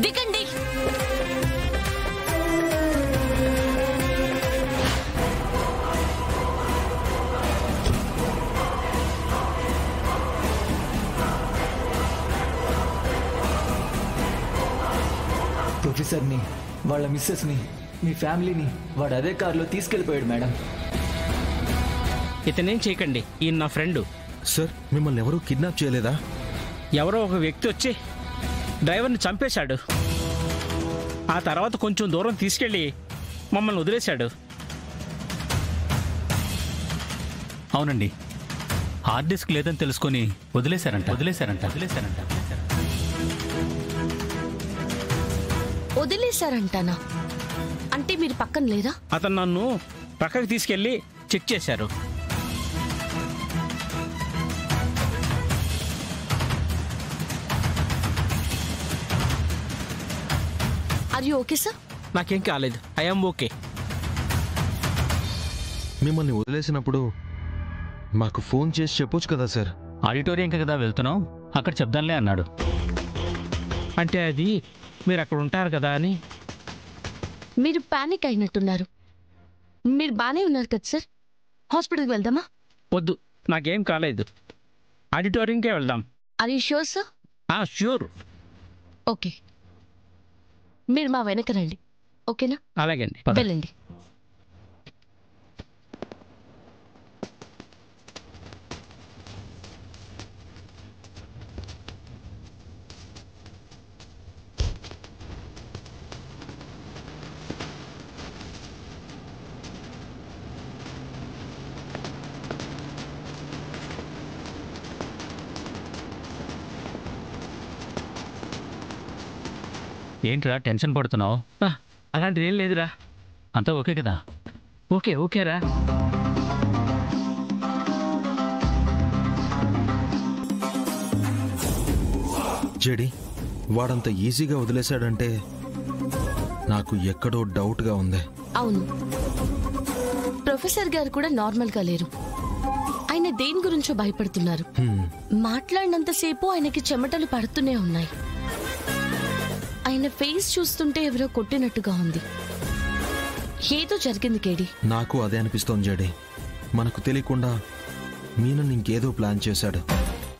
దిగండి. ప్రొఫెసర్ని, వాళ్ళ మిస్సెస్ని, మీ ఫ్యామిలీని వాడు అదే కారులో తీసుకెళ్ళిపోయాడు మేడం. ఇతనేం చేయకండి, ఈయన నా ఫ్రెండు. సార్, మిమ్మల్ని ఎవరూ కిడ్నాప్ చేయలేదా? ఎవరో ఒక వ్యక్తి వచ్చి డ్రైవర్ని చంపేశాడు. ఆ తర్వాత కొంచెం దూరం తీసుకెళ్ళి మమ్మల్ని వదిలేశాడు. అవునండి, హార్డ్ డిస్క్ లేదని తెలుసుకొని వదిలేశారంట. వదిలేశారంటానా? అంటే మీరు పక్కన లేదా? అతను నన్ను పక్కకు తీసుకెళ్ళి చెక్ చేశారు. Are you okay sir? నాకేం కాలేదు, ఐఎమ్ ఓకే. మిమ్మల్ని వదిలేసినప్పుడు మాకు ఫోన్ చేసి చెప్పొచ్చు కదా సార్. ఆడిటోరియంకి కదా వెళ్తున్నాం, అక్కడ చెప్దాంలే అన్నాడు. అంటే అది మీరు అక్కడ ఉంటారు కదా అని. మీరు పానిక్ అయినట్టున్నారు. మీరు బాగానే ఉన్నారు కదా సార్? హాస్పిటల్కి వెళ్దామా? వద్దు, నాకేం కాలేదు. ఆడిటోరియంకే వెళ్దాం. Are you sure sir? Sure. Okay, మీరు మా వెనక రండి. ఓకేనా? అలాగే అండి, వెళ్ళండి. ఏంట్రా టెన్షన్ పడుతున్నావు? అలాంటిది ఏం లేదురా, అంతా ఓకే కదా? ఓకేరా. జెడి, వాడంత ఈజీగా వదిలేశాడంటే నాకు ఎక్కడో డౌట్గా ఉంది. అవును, ప్రొఫెసర్ గారు కూడా నార్మల్గా లేరు. ఆయన దేని గురించో భయపడుతున్నారు. మాట్లాడినంతసేపు ఆయనకి చెమటలు పడుతూనే ఉన్నాయి. ఆయన ఫేస్ చూస్తుంటే ఎవరో కొట్టినట్టుగా ఉంది. ఏదో జరిగింది కేడి. నాకు అదే అనిపిస్తోంది జెడి. మనకు తెలియకుండా మీనన్ ఇంకేదో ప్లాన్ చేశాడు.